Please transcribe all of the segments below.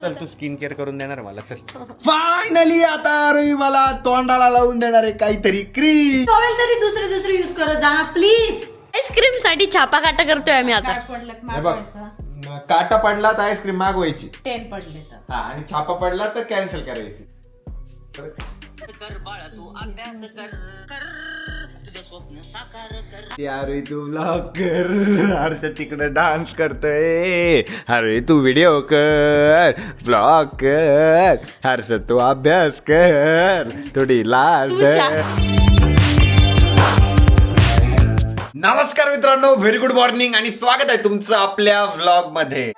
चल तू skin care करून देणार मला. चल फायनली आता रवी मला तोंडाला लावून देणार आहे काहीतरी क्रीम. टॉवेल तरी दुसरे यूज करत जा ना प्लीज. आईस्क्रीम साठी छापा काटा करतोय आम्ही आता. हे बघ, काटा पडला तर आईस्क्रीम मागवायची 10 पडले तर हा, आणि छापा पडला तर कॅन्सल करायची. अरे तू ब्लॉग कर, अरे तिकडे डान्स करतोय, अरे तू व्हिडिओ कर, ब्लॉग कर, हर्ष तू अभ्यास कर, थोडी लाज. नमस्कार मित्रांनो, व्हेरी गुड मॉर्निंग आणि स्वागत आहे तुमचं आपल्या व्लॉग मध्ये.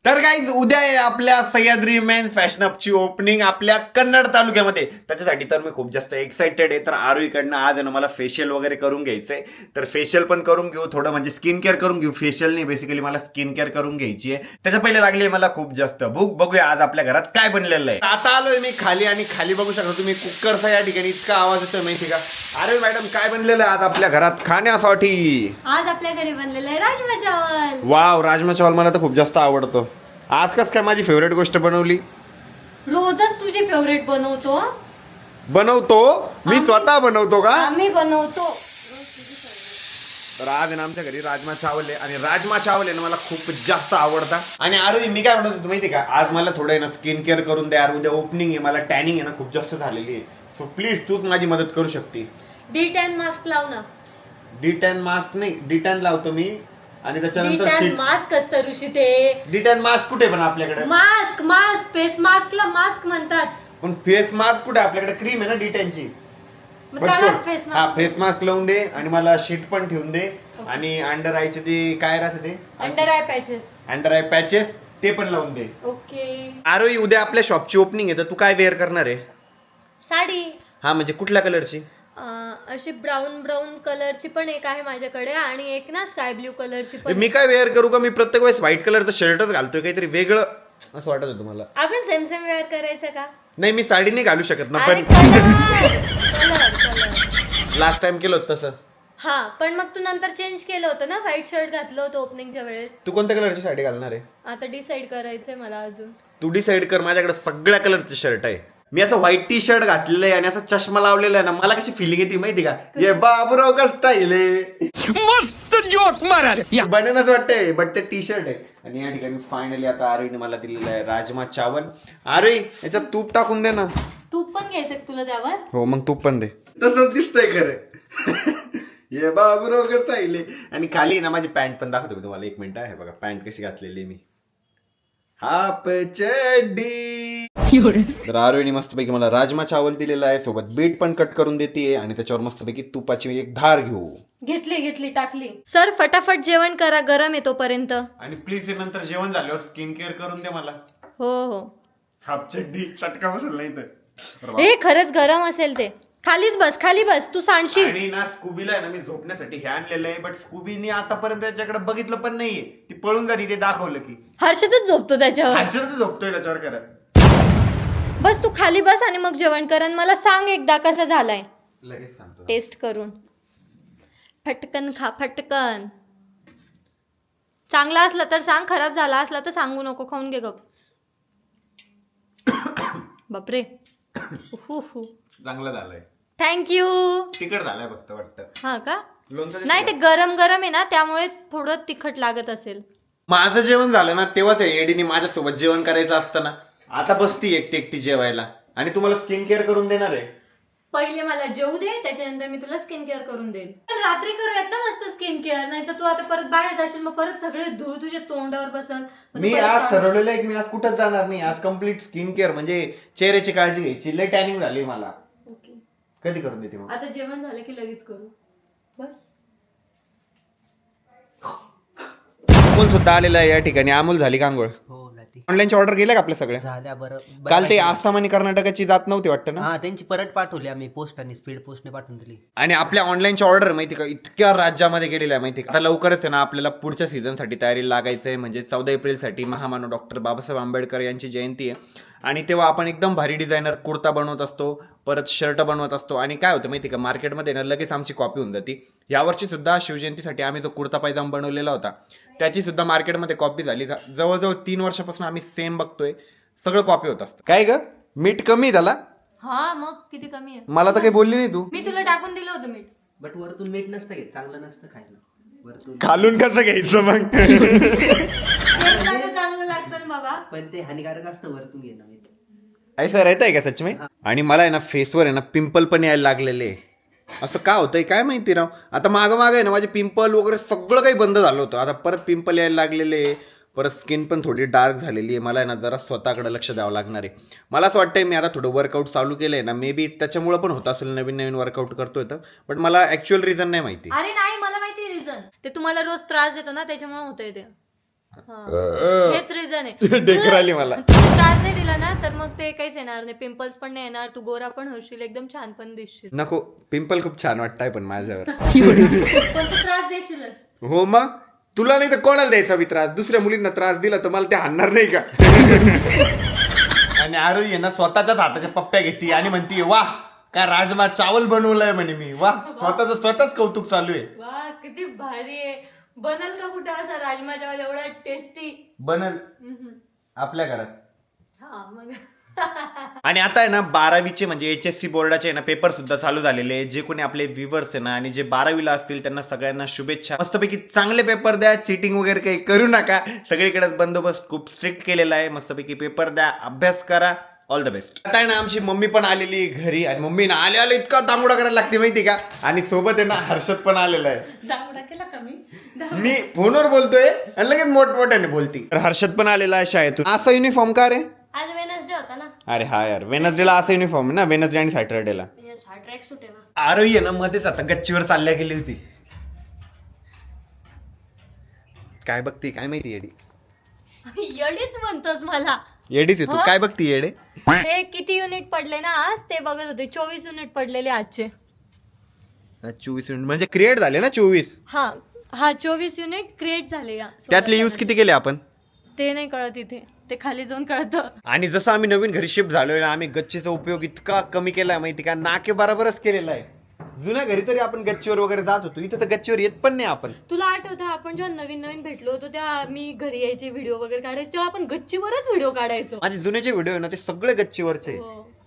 तर गाईज उद्या आहे आपल्या सह्याद्री मेन्स फॅशन अपची ओपनिंग आपल्या कन्नड तालुक्यामध्ये. त्याच्यासाठी तर मी खूप जास्त एक्साइटेड आहे. तर आरोहीकडनं आज आहे ना मला फेशियल वगैरे करून घ्यायचंय. तर फेशियल पण करून घेऊ, थोडं म्हणजे स्किन केअर करून घेऊ. फेशियल नाही, बेसिकली मला स्किन केअर करून घ्यायची आहे. त्याच्या पहिले लागली आहे मला खूप जास्त भूक. बघूया आज आपल्या घरात काय बनलेलं आहे. आता आलोय मी खाली आणि खाली बघू शकता तुम्ही कुकरचा या ठिकाणी इतका आवाज येतोय माहिती का. अरे मॅडम काय बनलेलं आहे आज आपल्या घरात खाण्यासाठी. आज आपल्याकडे बनलेलं आहे राजमा चावल. वाव, राजमा चावल मला तर खूप जास्त आवडतो. आज कस काय माझी फेवरेट गोष्ट बनवली. रोजच तुझी फेवरेट बनवतो मी स्वतः बनवतो का. आम्ही बनवतो. तर आज आहे ना आमच्या घरी राजमा चावल आहे आणि राजमा चावल आहे ना मला खूप जास्त आवडता. आणि आरोही मी काय म्हणतो माहिती का, आज मला थोडं आहे ना स्किन केअर करून द्या. उद्या ओपनिंग आहे, मला टॅनिंग आहे ना खूप जास्त झालेली आहे. सो प्लीज तूच माझी मदत करू शकते. D10 मास्क लाव ना. D10 मास्क नाही, D10 लावतो मी आणि त्याच्यानंतर D10 मास्क असतं ऋषी ते. D10 मास्क कुठे पण आपल्याकडे. मास्क फेस मास्कला मास्क म्हणतात. पण फेस मास्क कुठे आपल्याकडे. क्रीम आहे ना D10 ची. मग त्याला फेस हा, मास्क. फेस मास्क लावून दे आणि मला शीट पण ठेवून दे. आणि अंडर आयचे ते काय राहते ते under eye patches. Under eye patches ते पण लावून दे. ओके. आरोही उद्या आपल्या शॉपची ओपनिंग आहे तर तू काय वेअर करणार आहे. साडी हा म्हणजे कुठल्या कलरची. अशी ब्राऊन कलरची पण एक आहे माझ्याकडे आणि एक ना स्काय ब्ल्यू कलरची पण. मी काय वेअर करू का. मी प्रत्येक वेळेस व्हाईट कलरचं शर्टच घालतोय, काहीतरी वेगळं असं वाटत होतं मला. आपण सेम वेअर करायचं का. नाही मी साडी नाही घालू शकत ना. पण कलर लास्ट टाइम केलं होतं तसं. हा पण मग तू नंतर चेंज केलं होतं ना. व्हाईट शर्ट घातलं होतं ओपनिंगच्या वेळेस. तू कोणत्या कलरची साडी घालणार आहे. आता डिसाइड करायचंय मला अजून. तू डिसाईड कर. माझ्याकडे सगळ्या कलरचे शर्ट आहे. मी असं व्हाईट टी शर्ट घातलेलं आहे आणि आता चष्मा लावलेला आहे ना, मला कशी फिलिंग येते माहिती का. ये बाबूराव का स्टाईल मस्त जोक मारा बनवूनच वाटतंय. बट ते टी शर्ट आहे. आणि या ठिकाणी फायनली आता आरोहीने मला दिलेलं आहे राजमा चावल. आरोही याच्यात तूप टाकून दे ना. तूप पण घ्यायचं का तुला त्यावर. हो मग तूप पण दे. तसंच दिसतंय खरं. ये बाबूराव का स्टाईल आहे. आणि खाली ना माझी पॅन्ट पण दाखवतो मी तुम्हाला. 1 मिनिट आहे बघा पॅन्ट कशी घातलेली मी. हाफ चड्डी. तर आरोहीने मस्तपैकी मला राजमा चावल दिलेला आहे, सोबत बीट पण कट करून देते आणि त्याच्यावर मस्तपैकी तुपाची एक धार घेऊ. घेतली टाकली. सर फटाफट जेवण करा, गरम आहे तोपर्यंत. आणि प्लीज नंतर जेवण झाल्यावर स्किन केअर करून दे मला. हो हाफ चड्डी चटका बसेल नाही तर. हे खरंच गरम असेल ते. खाली बस तू सांडशील. आणि ना स्कूबीला आहे ना मी झोपण्यासाठी हे आणलेलं आहे. बट स्कूबीने आतापर्यंत त्याच्याकडे बघितलं पण नाहीये. ती पळून जाती ते दाखवलं की. हर्षदच झोपतो त्याच्यावर. हर्षदच झोपतोय त्याच्यावर. करा बस तू खाली बस आणि मग जेवण कर आणि मला सांग एकदा कसा झालाय. लगेच सांगतो. टेस्ट करून. फटकन खा फटकन. चांगला असला तर सांग, खराब झाला असला तर सांगू नको. खाऊन घे गप. बापरे. चांगलं झालंय. थँक्यू. तिखट झालंय फक्त वाटतं. हा का. लोणचं नाही ते गरम आहे ना त्यामुळे थोडं तिखट लागत असेल. माझं जेवण झालं ना तेव्हाच एडीने माझ्यासोबत जेवण करायचं असतं ना. आता बसती एकटी जेवायला आणि तुम्हाला स्किन केअर करून देणार आहे. पहिले मला जेवू दे, त्याच्यानंतर मी तुला स्किन केअर करून देईल. पण रात्री करूयात ना मस्त स्किन केअर. नाही तर तू आता परत बाहेर जाशील, मग परत सगळे धूळ तुझ्या तोंडावर बसल. मी आज ठरवलेलं आहे की मी आज कुठंच जाणार नाही. आज कम्प्लीट स्किन केअर म्हणजे चेहऱ्याची काळजी घ्यायची. लय टॅनिंग झाली मला. ओके. कधी करून देते मग. आता जेवण झालं की लगेच करू. बस. अमोल सुद्धा आलेला आहे या ठिकाणी. अमोल झाली का आंघोळ. ऑनलाईनची ऑर्डर गेल्या का आपल्या सगळ्या झाल्या. बरं काल ते आसाम आणि कर्नाटकाची जात नव्हती वाटतं ना. हा त्यांची परत पाठवली आम्ही पोस्टाने, स्पीड पोस्टने पाठवून दिली. आणि आपल्या ऑनलाईनची ऑर्डर माहिती का इतक्या राज्यामध्ये गेलेल्या आहे माहिती का. आता लवकरच आहे ना आपल्याला पुढच्या सीझनसाठी तयारी लागायचं आहे. म्हणजे 14 एप्रिलसाठी महामानव डॉक्टर बाबासाहेब आंबेडकर यांची जयंती आहे आणि तेव्हा आपण एकदम भारी डिझायनर कुर्ता बनवत असतो, परत शर्ट बनवत असतो. आणि काय होतं माहिती का, मार्केटमध्ये ना लगेच आमची कॉपी होऊन जाते. यावर्षी सुद्धा शिवजयंतीसाठी आम्ही जो कुर्ता पायजामा बनवलेला होता त्याची सुद्धा मार्केटमध्ये कॉपी झाली. जवळजवळ 3 वर्षापासून आम्ही सेम बघतोय, सगळं कॉपी होत असतं. काय ग, मीठ कमी झाला? हा मग किती कमी आहे. मला तर काही बोलली नाही तू. मी तुला टाकून दिलं होतं मीठ. बट वरतून मीठ नसतं घेत, चांगलं नसतं खायला वरतून. खालून कसं घ्यायचं मग? चांगलं लागतं ना बाबा. पण ते हानिकारक असतं वरतून घेणं मीठ. ऐसा रहता है का सच में? आणि मला आहे ना फेसवर आहे ना पिंपल पण यायला लागलेले. असं का होतंय काय माहिती राव. आता मागं आहे ना माझे पिंपल वगैरे सगळं काही बंद झालं होतं. आता परत पिंपल यायला लागलेले, परत स्किन पण थोडी डार्क झालेली आहे. मला आहे ना जरा स्वतःकडे लक्ष द्यावं लागणार आहे. मला असं वाटतंय मी आता थोडं वर्कआउट चालू केलंय ना, मे बी त्याच्यामुळे पण होत असेल, नवीन वर्कआउट करतोय तर. पण मला ऍक्च्युअल रिझन नाही माहिती. अरे नाही, मला माहिती रिझन. ते तुम्हाला रोज त्रास देतो ना, त्याच्यामुळे होतंय ते. हेच रिझन आहे. डेकर आली मला. तू त्रास नाही दिला ना तर मग ते काहीच येणार नाही, पिंपल्स पण नाही येणार, तू गोरा पण होशील, एकदम छान पण दिसशील. नको, पिंपल खूप छान वाटतंय पण माझ्यावर. पण तू त्रास देशीलच. हो मग तुला नाही तर कोणाला द्यायचा मी त्रास? दुसऱ्या मुलींना त्रास दिला तर मला ते हाणणार नाही का? आणि आरोही आहे ना स्वतःच्याच हाताच्या पप्प्या घेते आणि म्हणते वा काय राजमा चावल बनवलंय म्हणे मी. वा, स्वतःच कौतुक चालू आहे. वा किती भारी आहे. बनल का कुठं असा राजमा चावल एवढा टेस्टी? बनल आपल्या घरात. हा मग. आणि आता आहे ना 12वीचे म्हणजे HSC बोर्डाचे ना पेपर सुद्धा चालू झालेले आहे. जे कोणी आपले व्ह्युअर्स आहे ना आणि जे 12वीला असतील त्यांना सगळ्यांना शुभेच्छा. मस्तपैकी चांगले पेपर द्या, चिटिंग वगैरे काही करू नका. सगळीकडे बंदोबस्त खूप स्ट्रिक्ट केलेला आहे. मस्तपैकी पेपर द्या, अभ्यास करा. All the best. आता आहे ना आमची मम्मी पण आलेली घरी आणि मम्मी ना आले इतका दांगुडा करायला लागते माहिती का. आणि सोबत आहे ना हर्षद पण आलेला आहे. दांगडा केला का मी? मी फोनवर बोलतोय आणि लगेच मोठमोठ्याने बोलती. तर हर्षद पण आलेला आहे शाळेतून. असा युनिफॉर्म का रे? आज वेनसडे होता ना. अरे हा यार, वेनसडेला असा युनिफॉर्म आहे ना, वेनसडे आणि सॅटरडेला. ट्रॅक सूट आहे ना. आरोही आहे ना मध्येच आता गच्चीवर चालल्या गेली होती. काय बघती काय माहिती येडी. येडीच म्हणतोस मला. येडीच आहे तू. काय बघती येडे? ते किती युनिट पडले ना आज ते बघत होते. 24 युनिट पडलेले आजचे. 24 युनिट म्हणजे क्रिएट झाले ना 24. हा 24 युनिट क्रिएट झाले. त्यातले यूज किती केले आपण ते नाही कळत इथे, ते खाली जाऊन कळतं. आणि जसं आम्ही नवीन घरी शिफ्ट झालोय ना, आम्ही गच्चीचा उपयोग इतका कमी केलाय माहिती का, नाके बरोबरच केलेला आहे. जुन्या घरी तरी आपण गच्चीवर वगैरे जात होतो, इथं तर गच्चीवर येत पण नाही आपण. तुला आठवतं आपण जेव्हा नवीन भेटलो होतो तेव्हा मी घरी यायचे व्हिडिओ वगैरे काढायचे, तेव्हा आपण गच्चीवरच व्हिडिओ काढायचो. माझे जुन्याचे व्हिडिओ आहे ना ते सगळे गच्चीवरचे.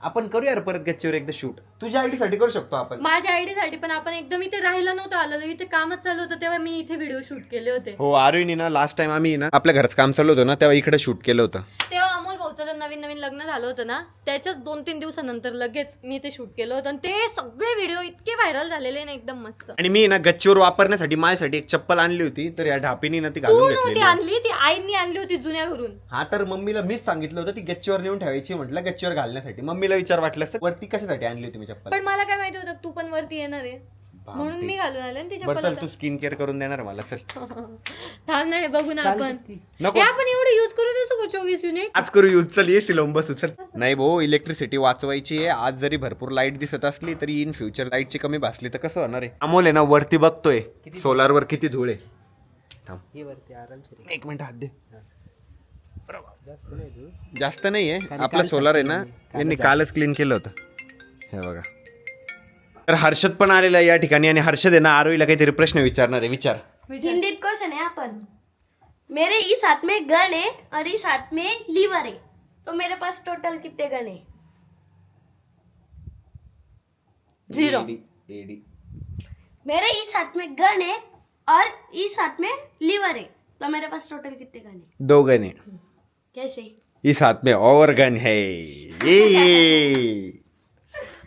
आपण करूया परत गच्चीवर एकदा शूट. तुझ्या आयडी साठी करू शकतो आपण. माझ्या आयडी साठी पण आपण एकदम इथे राहायला नव्हतं आलेलो, इथे कामच चालू होतं तेव्हा मी इथे व्हिडिओ शूट केले होते. हो आरुईनी ना लास्ट टाइम आम्ही ना आपल्या घरात काम चालू होतं ना तेव्हा इकडे शूट केलं होतं. तेव्हा अमोल भाऊचं नवीन लग्न झालं होतं ना, त्याच्याच 2-3 दिवसानंतर लगेच मी ते शूट केलं होतं आणि ते सगळे व्हिडिओ इतके व्हायरल झालेले ना, एकदम मस्त. आणि मी ना गच्चीवर वापरण्यासाठी माझ्यासाठी एक चप्पल आणली होती, तर या ढापीनी ना ती तू घालून नव्हती घेतली. आणली, ती आईंनी आणली होती जुन्या घरून. हा तर मम्मीला मीच सांगितलं होतं ती गच्चीवर नेऊन ठेवायची, म्हटलं गच्चीवर घालण्यासाठी. मम्मीला विचार वाटलं असं वरती कशासाठी आणली होती मी चप्पल. पण मला काय माहिती होतं तू पण वरती येणार आहे म्हणून मी घालून आले आणि ती बरं चल चप्पल. तू स्किन केअर करून देणार मला. चल थांब नाही बघू ना आपण. नको. हे आपण एवढं युज करू देऊ शकू 24 युनिट. आज करू यूज. चल ये सिलोम बस उचल. नाही भाऊ, इलेक्ट्रिसिटी वाचवायची आहे. आज जरी भरपूर लाईट दिसत असली तरी इन फ्युचर लाईटची कमी भासली तर कसं होणार आहे. अमोल आहे ना वरती बघतोय सोलार वर किती धूळ आहे. हे वरती आरामशीर. एक मिनिट हात दे. जास्त नाही तू. जास्त नाहीये खाली आपला काल सोलार आहे ना, टाकलं यांनी कालच क्लीन केलं होतं. हे बघा. तर हर्षद पण आलेला आहे या ठिकाणी आणि हर्षद आहे ना आरोहीला काहीतरी प्रश्न विचारणार आहे. विचार. हिंदीत क्वेश्चन है अपन. मेरे इस हाथ में गन है और इस हाथ में लीवर है, तो मेरे पास टोटल कितने गन है? 0. मेरे इस हाथ में गन है और इस हाथ में लीवर है, तो मेरे पास टोटल कितने गन है? 2 गन है. कैसे? इस हाथ में और गन है. ये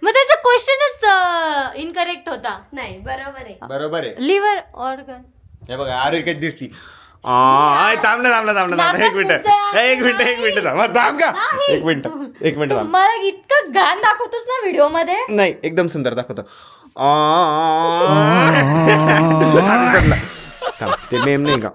मग त्याचा क्वेश्चनच इनकरेक्ट होता. नाही, बरोबर आहे. बरोबर आहे. Liver organ. हे बघा आरोही कधी दिसती. थांबला. एक मिनिट थांब का. एक मिनिट थांब. मला इतकं घाण दाखवतोस ना व्हिडिओ मध्ये. नाही एकदम सुंदर दाखवतो. थांब, ते मेम नाही का.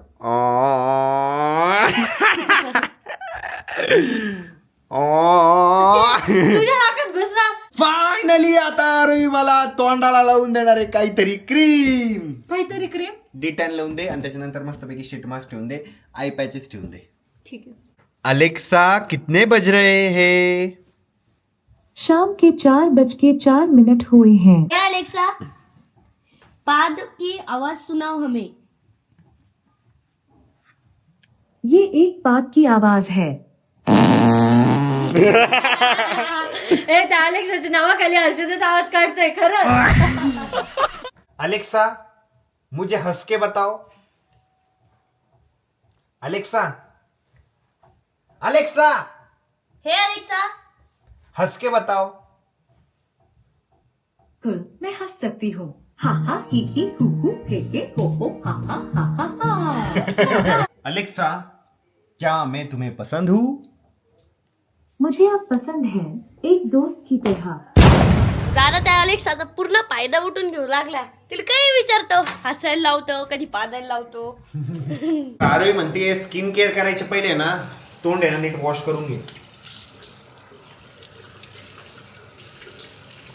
तुझ्या नाकात घुसला. फायनली आता आरोही मला तोंडाला लावून देणार आहे काहीतरी क्रीम. काहीतरी क्रीम. D10 लावून दे आणि त्याच्यानंतर मस्तपैकी शीट मास्क ठेवून दे, आय पॅचेस ठेवून दे. ठीक आहे. अलेक्सा कितने बज रहे हैं? शाम के 4:04 हुए हैं। ए अलेक्सा, पाद की आवाज सुनाओ हमें। ये एक पाद की आवाज है। ए त्या अलेक्साच्या नावाखाली हर्षदच आवाज काढतोय खरंच. अलेक्सा मुझे हंस के बताओ. अलेक्सा अलेक्सा हे अलेक्सा, हंस के बताओ. मैं हंस सकती हूँ. हा हा ही हु हे हो हा हा हा हा. अलेक्सा क्या मैं तुम्हें पसंद हूँ? मुझे आप पसंद हैं, एक दोस्त की तरह. दादा त्या अलेक्साचा पूर्ण फायदा उठून घेऊ लागला. तिला काही विचारतो, हसायला लावतो, कधी पादायला लावतो. आरोही म्हणते स्किन केअर करायच्या पहिले ना तोंड आहे ना नीट वॉश करून घे.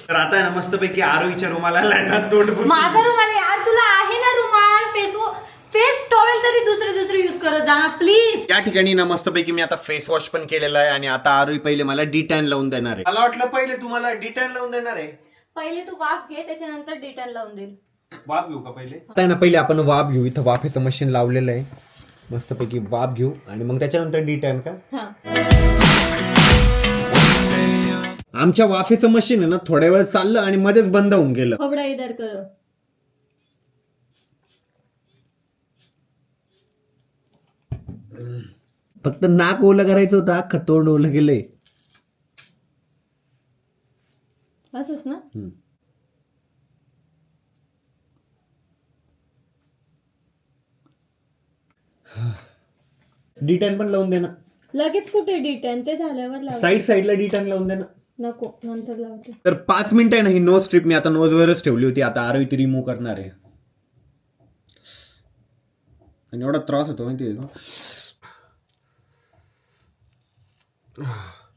तर आता आहे ना मस्तपैकी आरोहीच्या रुमाला ना तोंड पुसून- माझा रुमाल आहे यार, तुला आहे ना रुमाल, फेस टॉवेल तरी दुसरे यूज करत जा ना प्लीज. या ठिकाणी ना मस्तपैकी मी आता फेस वॉश पण केलेला आहे आणि आता आरोही पहिले मला डी10 लावून देणार आहे. मला वाटलं पहिले तुम्हाला डी10 लावून देणार आहे. पहिले तू वाफ घे, त्याच्यानंतर डिटेल लावून देईल. वाफ घेऊ का पहिले? आता ना पहिले आपण वाफ घेऊ. इथं वाफेचं मशीन लावलेलं आहे. मस्तपैकी वाफ घेऊ आणि मग त्याच्यानंतर डी10 का. हा. आमच्या वाफेचं मशीन आहे ना थोड्या वेळ चाललं आणि मध्येच बंद होऊन गेलं. खबडा इधर करो. फक्त नाक ओलं करायचं होतं, अख्खं तोंड ओलं गेलंय. असंच ना. डी10 पण लावून दे ना. लगेच कुठे डिटेल, ते झाल्यावर लाव. साईडला डी10 लावून दे ना. नको, नंतर लावते. तर 5 मिनिटं आहे ना ही नोज स्ट्रीप मी आता नोजवरच ठेवली होती. आता आरोही ती रिमूव्ह करणार आहे आणि एवढा त्रास होतो माहिती आहे का.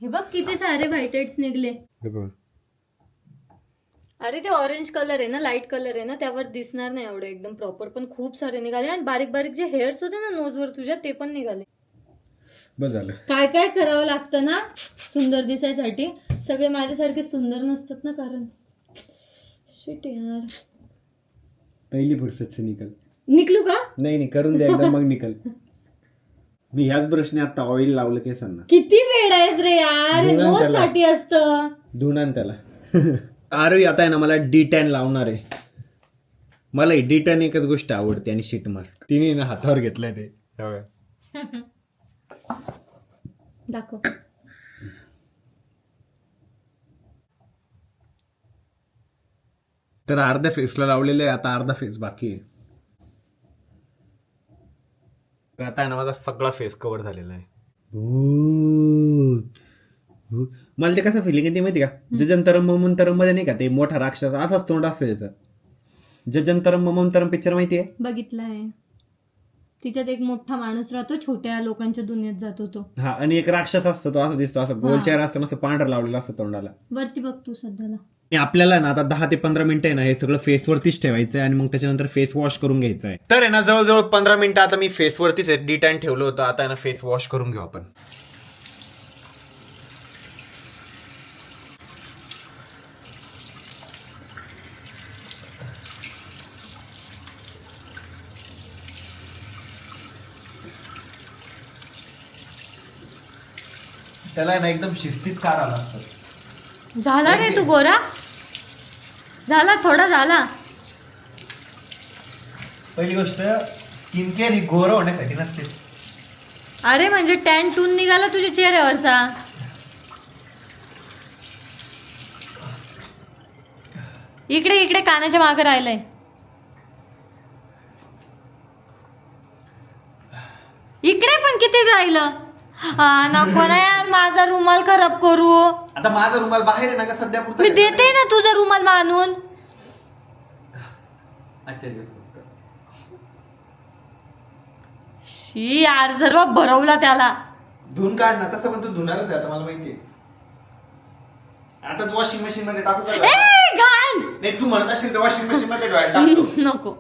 हे बघ किती सारे व्हाईटेड्स निघले. अरे ते ऑरेंज कलर आहे ना, लाईट कलर आहे ना, त्यावर दिसणार नाही एवढे एकदम प्रॉपर, पण खूप सारे निघाले आणि बारीक बारीक जे हेअर्स होते ना नोजवर तुझ्या ते पण निघाले. बस झालं. काय काय करावं लागतं ना सुंदर दिसायसाठी. सगळे माझ्यासारखे सुंदर नसतात ना, कारण शिट यार. पहिली फुर्सत से निकल. निकलू का? नाही करून द्या एकदम मग निकल. मी ह्याच ब्रशने आता ऑइल लावलं केसांना. किती वेळ आहेस रे यार, धुणार नोज त्याला. साठी असतं. धुणार त्याला. आरोही आता आहे ना मला डी10 लावणार आहे. मला डी10 एकच गोष्ट आवडते आणि शीट मास्क तिने ना हातावर घेतलंय ते. दाखव. तर अर्ध्या फेसला लावलेलं आहे, आता अर्धा फेस बाकी आहे. तर आता आहे ना माझा सगळा फेस कव्हर झालेला आहे. मला ते कसं फिलिंग येते माहिती का, जजंतरम ममंतरम मध्ये नाही का ते मोठा राक्षस असाच तोंड असतो त्याचं. जजंतरम ममंतरम पिक्चर माहितीये? बघितलंय. तिच्यात एक मोठा माणूस राहतो, छोट्या लोकांच्या दुनियेत जातो तो. हा, आणि एक राक्षस असतो तो असा दिसतो, असं गोल चेहरा असतो, असं पांढरं लावलेला असतं तोंडाला. वरती बघ तू सध्याला. आणि आपल्याला ना आता 10 ते 15 मिनिटं आहे ना हे सगळं फेसवरतीच ठेवायचं आहे आणि मग त्याच्यानंतर फेस वॉश करून घ्यायचं आहे. तर आहे ना जवळजवळ 15 मिनिटं आता मी फेसवरतीच डी10 ठेवलं होतं. आता आहे ना फेस वॉश करून घेऊ आपण. त्याला ना एकदम शिस्तीत काढावं लागतं. झाला रे तू गोरा, झाला थोडा झाला. पहिली गोष्ट स्किन केअर ही गोरा होण्यासाठी नसते. अरे म्हणजे टॅन टून निघाला तुझ्या चेहऱ्यावरचा. इकडे इकडे कानाच्या मागे राहिलंय. इकडे पण किती राहिलं. नको ना यार, माझा रुमाल खराब करू. आता माझा रुमाल बाहेर आहे ना का सध्या पुरता. मी देते ना तुझा रुमाल मानून. अच्छा दिवस शी यार, सर्व भरवला त्याला. धुवून काढ ना. तसं पण तू धुणारच आहे आता मला माहितीये. आताच वॉशिंग मशीन मध्ये टाकू का? ए घाण. नाही तू म्हणत असेल तर वॉशिंग मशीन मध्ये टाकतो. नको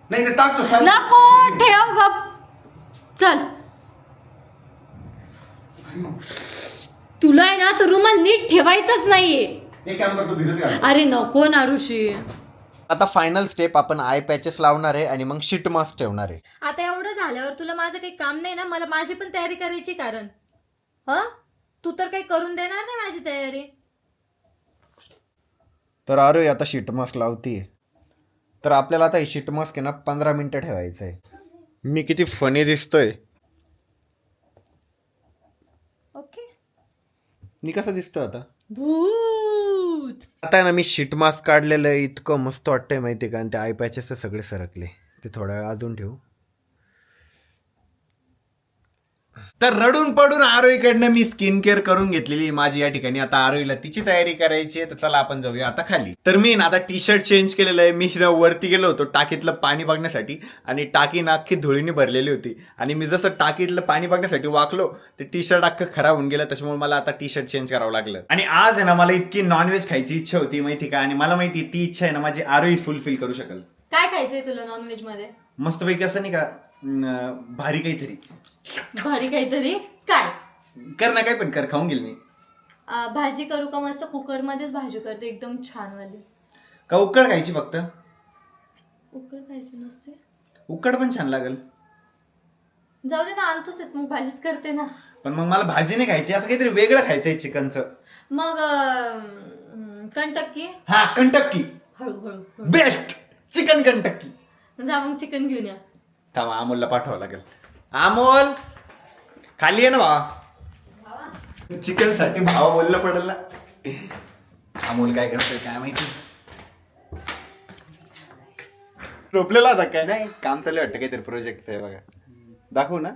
नाही ते टाकतो. नको, ठेव गप. चल तुला आहे ना तर रुमाल नीट ठेवायचाच नाहीये. एक काम करतो भिजत घाल. अरे नको ना ऋषी. आता फायनल स्टेप आपण आय पॅचेस लावणार आहे आणि मग शीट मास्क ठेवणार आहे. आता एवढं झाल्यावर तुला माझं काही काम नाही ना. मला माझी पण तयारी करायची. कारण तू तर काही करून देणार नाही माझी तयारी. तर अरे आता शीट मास्क लावतीये. तर आपल्याला आता हे शीट मास्क आहे ना 15 मिनिटं ठेवायचं आहे. मी किती फनी दिसतोय. ओके. मी कसं दिसतोय आता? भूत. आता ना मी शीट मास्क काढलेलं आहे. इतकं मस्त वाटतंय माहिती का. आणि ते आय पॅचेस तर सगळे सरकले. ते थोडा वेळ अजून ठेवू. तर रडून पडून आरोहीकडनं मी स्किन केअर करून घेतलेली माझी या ठिकाणी. आता आरोहीला तिची तयारी करायची आहे. तर चला आपण जाऊया आता खाली. तर मी ना आता टी शर्ट चेंज केलेलं आहे. मी ना वरती गेलो होतो टाकीतलं पाणी बघण्यासाठी. आणि टाकी ना अख्खी धुळीने भरलेली होती. आणि मी जसं टाकीतलं पाणी बघण्यासाठी वाकलो ते टी शर्ट अख्खं खराब होऊन गेलं. त्याच्यामुळे मला आता टी शर्ट चेंज करावं लागलं. आणि आज आहे ना मला इतकी नॉनव्हेज खायची इच्छा होती माहिती का. आणि मला माहिती ती इच्छा आहे ना माझी आरोही फुलफिल करू शकेल. काय खायचंय तुला नॉनव्हेज मध्ये? मस्तपैकी असं नाही का भारी काहीतरी. भारी काहीतरी. काय कर ना, काय पण कर, खाऊन गेल मी. भाजी करू का? मस्त कुकर मध्येच भाजी करते एकदम छान वाली. का उकड खायची फक्त? उकड खायची नसते. उकड पण छान लागल. जाऊ दे ना, आणतोच मग भाजीच करते ना. पण मग मला भाजी नाही खायची, असं काहीतरी वेगळं खायचंय चिकनचं. मग कंटक्की. हा कंटक्की हळूहळू बेस्ट. चिकन कंटक्की. जा मग चिकन घेऊन या. थांबा अमोलला पाठवावं लागेल. अमोल खाली आहे ना भावा. चिकन साठी भावा बोललं पडेल ना. अमोल काय करतोय काय माहिती. झोपलेला होता काय? नाही. काम चालू वाटतं काहीतरी प्रोजेक्ट आहे बघा. दाखवू ना.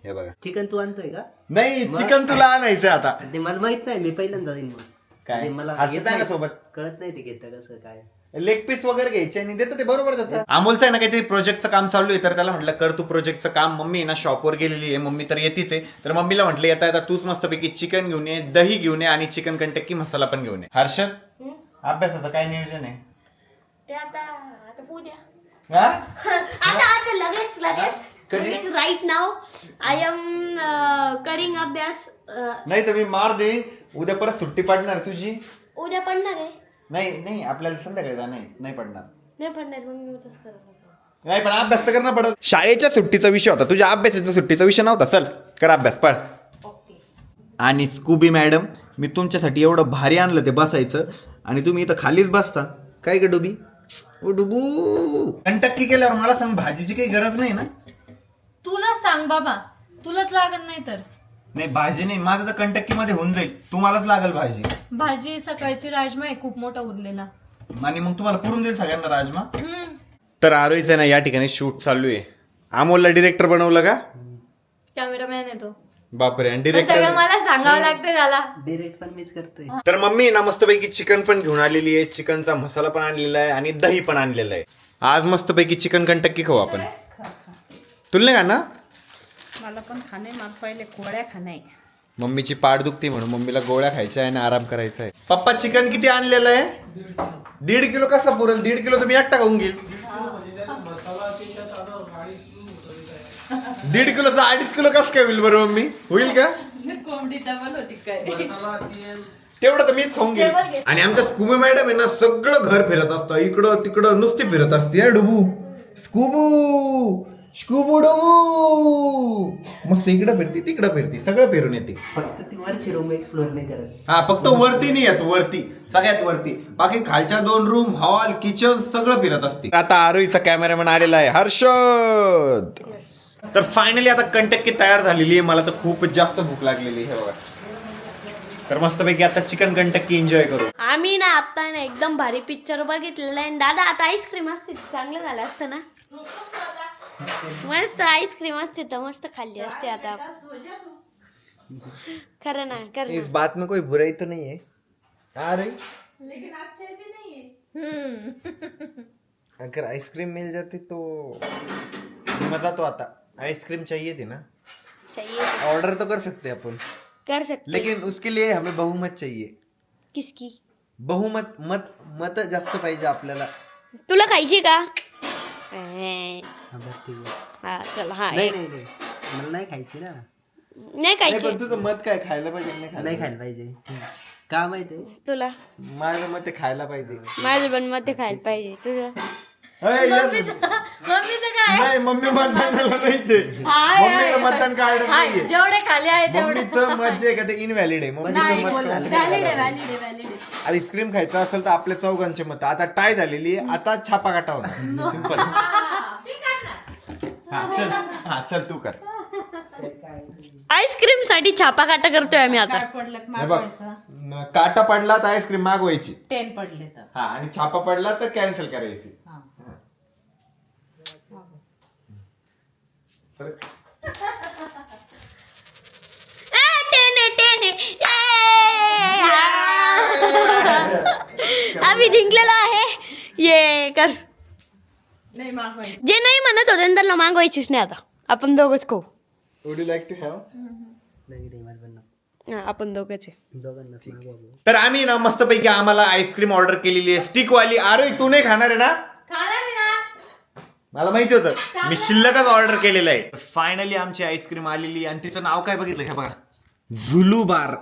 हे बघा. चिकन तू आणतोय का? नाही चिकन तुला आणायचं आता. ते मला माहित नाही, मी पहिल्यांदा जाईन. मग काय? ते मला हर्षद येत आहे ना नाही. सोबत? कळत नाही ते घेतं कसं काय. लेग पीस वगैरे घ्यायचे आणि देतं ते बरोबर त्याचं. अमोलचं आहे ना काहीतरी प्रोजेक्टचं काम चालू आहे. तर त्याला म्हटलं कर तू प्रोजेक्टचं काम. मम्मी आहे ना शॉपवर गेलेली आहे. मम्मी तर येतीच आहे. तर मम्मीला म्हटलं येता येता तूच मस्तपैकी चिकन घेऊन ये, दही घेऊन ये आणि चिकन कंटक्की मसाला पण घेऊन ये. हर्षद अभ्यासाचं काय नियोजन आहे? ते आता उद्या. हा? आता लगेच राईट नाव आय एम करिंग अभ्यास. नाही तर मी मार दे. उद्या परत सुट्टी पडणार तुझी. उद्या पडणार आहे. नाही आपल्याला संध्याकाळी जा. नाही पडणार. नाही पडणार मग मी उद्याच करणार. नाही पण अभ्यास तर करणं पडत. शाळेच्या सुट्टीचा विषय होता, तुझ्या अभ्यासाच्या सुट्टीचा विषय नव्हता. चल कर अभ्यास पळ. आणि स्कूबी मॅडम मी तुमच्यासाठी एवढं भारी आणलं ते बसायचं आणि तुम्ही इथं खालीच बसता. काय ग डुबी? ओ डुबू. कंटक्की केल्यावर मला सांग भाजीची काही गरज नाही ना? तुला सांग बाबा, तुलाच लागत नाही तर. नाही भाजी नाही, माझं तर कंटक्की मध्ये होऊन जाईल. तुम्हालाच लागल भाजी. भाजी सकाळची राजमा आहे खूप मोठा उरलेला. आणि मग तुम्हाला पुरून देईल सगळ्यांना राजमा. तर आरोहीचं ना या ठिकाणी शूट चालू आहे. अमोलला डिरेक्टर बनवलं का? कॅमेरामॅन आहे तो. बापरे. आणि सगळं डिरेक्टर. मला सांगावं लागतं त्याला. डिरेक्ट पण मीच करतोय. तर मम्मी ना मस्तपैकी चिकन पण घेऊन आलेली आहे. चिकनचा मसाला पण आणलेला आहे आणि दही पण आणलेलं आहे. आज मस्तपैकी चिकन कंटक्की खाऊ आपण. तुला नाही का ना? मला पण खाणे, मला पहिले गोळ्या खाणे. मम्मीची पाठ दुखती म्हणून मम्मीला गोळ्या खायच्या आहे आणि आराम करायचा आहे. पप्पा चिकन किती आणलेलं आहे? 1.5 किलो कसं पुरेल? 1.5 किलो तर मी एकटा खाऊन घेईल. 1.5 किलोचं 2.5 किलो कसं काय होईल बरं मम्मी? होईल का? कोंबडी डबल होती काय? तेवढं तर मीच खाऊन घेईल. आणि आमच्या स्कूबी मॅडम आहे ना सगळं घर फिरत असतं. इकडं तिकडं नुसती फिरत असते. डुबू स्कूबू स्कूबू डुबू मस्त इकडं फिरती तिकडं फिरती सगळं फिरून येते. फक्त ती वरची रूम एक्सप्लोर नाही करत. हा फक्त वरती नाही येत. वरती सगळ्यात वरती. बाकी खालच्या 2 रूम हॉल किचन सगळं फिरत असते. आता आरोहीचा कॅमेरामॅन आलेला आहे हर्षद. तर फायनली आता कंटक्की तयार झालेली आहे. मला तर खूपच जास्त भूक लागलेली आहे बघा. तर मस्तपैकी आता चिकन कंटक्की एन्जॉय करू. आम्ही ना आता ना एकदम भारी पिक्चर बघितलेला आहे. दादा आता आईस्क्रीम असते चांगलं झालं असतं ना. मस्त आईस्क्रीम असते तर मस्त खाल्ली असते आता. खरं ना कर ना. इस बात में कोई बुराई तो नहीं है. अरे अगर आइसक्रीम मिल जाती तो मजा तो आता. आइसक्रीम चाहिए थी ना. चाहिए ऑर्डर तो कर सकते हैं अपन. कर सकते. लेकिन उसके लिए हमें बहुमत चाहिए. किसकी बहुमत मत जास्त पाहिजे आपल्याला. तुला खायची का? हा, बरं, ठीक आहे. हा चल. हा नाही मला नाही खायची ना. नाही नाही खायची पण तुझं मत काय, खायला पाहिजे की नाही नाही खायला खायला पाहिजे. का माहितीये? तुला पाहिजे? माझं मत आहे खायला पाहिजे. माझं पण मग ते खायला पाहिजे तुझं अय, yes. मम्मीचं काय नाही मम्मी मतदानाला नाहीचे. मम्मीला मतदान कार्ड नाहीये. जेवढे खाली आहे तेवढे मम्मीचं मत जे आहे का ते इनव्हॅलिड आहे. मम्मीचं मत व्हॅलिड आहे व्हॅलिड आहे आईस्क्रीम खायचं असेल तर आपल्या चौघांचे मत आता टाय झालेली आहे. आता छापा काटा होणार. सिंपल. हा चल तू कर. आईस्क्रीम साठी छापा काटा करतोय आम्ही आता काय पडलं हे मार बघ व्हायचा. काटा पडला तर आईस्क्रीम मागवायची. 10 पडले तर हा आणि छापा पडला तर कॅन्सल करायची. हा. टेने टेने आम्ही जिंकलेलो आहे ये कर नाही मागवायचं. जे नाही म्हणत होते ना त्यांना मागवायचीच नाही आता आपण दोघच खाऊ would you like to have? नाही रे मला पण नको. आपण दोघच आहे दोघांनाच मागवा. तर आम्ही ना मस्तपैकी आम्हाला आईस्क्रीम ऑर्डर केलेली आहे स्टिक वाली. अरे तू नाही खाणार आहे ना? खाणार आहे ना मला माहिती होतं, मी शिल्लकच ऑर्डर केलेलं आहे. फायनली आमची आईस्क्रीम आलेली आणि तिचं नाव काय बघितलं हे बघा, झुलू बार.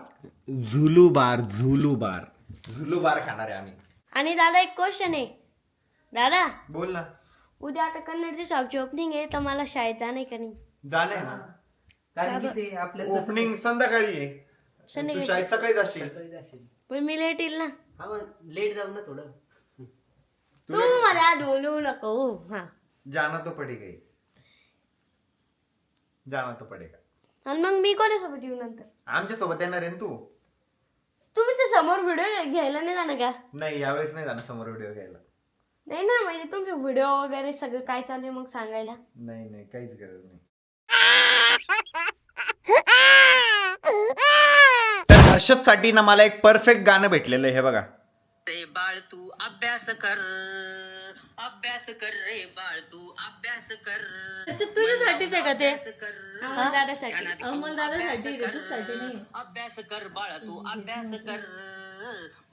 झुलू बार झुलू बार झुलू बार खाणार आहे आम्ही. आणि दादा एक क्वेश्चन आहे दादा बोल ना. उद्या आता कन्नडची शॉपची ओपनिंग आहे तर मला शाळेत जाणे का नाही जाणार ना. कारण की ते आपल्याला तसं ओपनिंग संध्याकाळी आहे. तू संध्याकाळी शाळेत सकाळी जाशील. सकाळी जाशील. पण मी लेट येईल ना हा मग लेट जाऊ ना थोडं. तू मला बोलू नको हा जाना तो पडेगा ही. जाना तो पडेगा. आणि मग मी कोणासोबत येऊ नंतर आमच्या सोबत येणार आहे ना तू? तुम्ही ते समोर व्हिडिओ घ्यायला नाही जाणार का नाही यावेळेस नाही जाणार समोर व्हिडिओ घ्यायला. नाही ना म्हणजे तुमचे व्हिडिओ वगैरे सगळं काय चालू आहे मग सांगायला नाही नाही काहीच गरज नाही. तर हर्षद साठी ना मला एक परफेक्ट गाणं भेटलेलं आहे हे बघा. रे बाळ तू अभ्यास कर रे बाळ तू अभ्यास कर तुझ्यासाठीच आहे का ते कर दादासाठी अमोल दादासाठी ऋतूसाठी नाही अभ्यास कर बाळ तू अभ्यास कर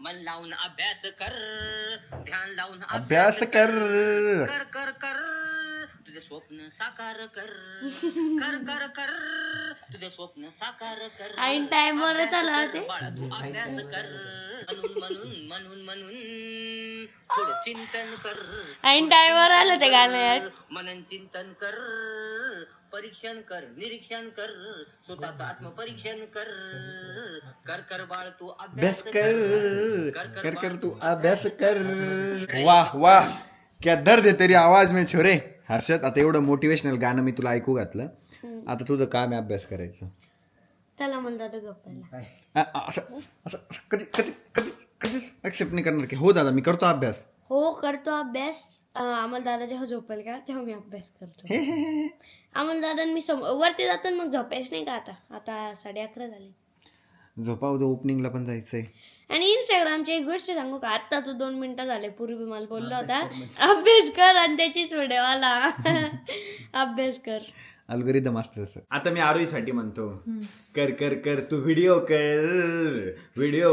मन लावून अभ्यास कर ध्यान लावून अभ्यास कर. कर कर कर तुझे स्वप्न साकार कर कर कर कर तुझे स्वप्न साकार कर ऐन टाइम वर चालला ते बाळा तू अभ्यास कर म्हणून थोडं चिंतन कर ऐन टाइम वर आलं ते गाणं यार मनन चिंतन कर परीक्षण कर निरीक्षण कर स्वतःचं आत्मपरीक्षण कर कर कर बाळ तू अभ्यास अभ्यास कर कर कर तू अभ्यास कर. वाह वाह क्या दर्द है तेरी आवाज में छोरे. हर्षद आता एवढं मोटिवेशनल गाणं मी तुला ऐकू घातलं. आता तुझं काम आहे अभ्यास करायचं. चला मला दादा झोपायला असं असं कधी कधी कधी कधी ऍक्सेप्ट नाही करणार की हो दादा मी करतो अभ्यास. हो करतो अभ्यास आम्हाला दादा जेव्हा झोपेल का तेव्हा मी अभ्यास करतो आम्हाला दादा मी वरती जातो मग झोपायच नाही का आता 11:30 झाले. झोपा उद्या ओपनिंगला पण जायचंय. आणि इंस्टाग्रामची एक गोष्ट सांगू का आता तू 2 मिनिटं झाले पूर्वी मला बोलला होता अभ्यास कर आणि त्याचीच व्हिडिओ आला अभ्यास कर. अल्गोरिदम असतं तसं. आता मी आरोहीसाठी म्हणतो कर कर कर तू व्हिडिओ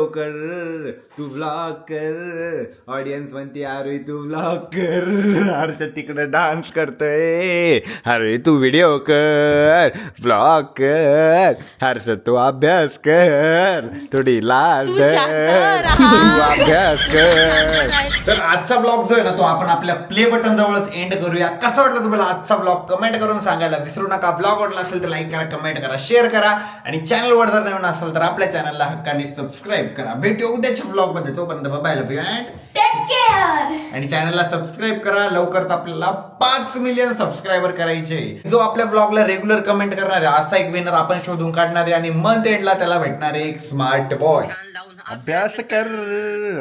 कर तू ब्लॉग कर. ऑडियन्स म्हणते आरोही तू ब्लॉग कर. हर्षद तिकडे डान्स करतोय. आरोही तू व्हिडिओ कर ब्लॉग कर. हर्षद तू अभ्यास कर. थोडी लाज तू शांत धर. राहा. तू अभ्यास कर. तर आजचा ब्लॉग जो आहे ना तो आपण आपल्या प्ले बटन जवळच एंड करूया. कसा वाटला तुम्हाला आजचा ब्लॉग कमेंट करून सांगायला विसरू नका. ब्लॉग आवडला असेल तर लाईक करा, कमेंट करा, शेअर करा आणि चॅनलवर जर नवीन असेल तर आपल्या चॅनलला हक्काने सबस्क्राईब करा. भेटू उद्याच्या ब्लॉग मध्ये. तोपर्यंत bye love you and take care. आणि चॅनलला सबस्क्राईब करा. लवकरच आपल्याला 5 मिलियन सबस्क्रायबर करायचे. जो आपल्या ब्लॉगला रेग्युलर कमेंट करणार आहे असा एक विनर आपण शोधून काढणार आहे आणि मंथ एंडला त्याला भेटणार आहे एक स्मार्ट बॉय. ध्यान लावून अभ्यास कर.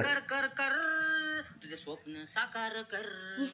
कर कर कर तुझे स्वप्न साकार कर.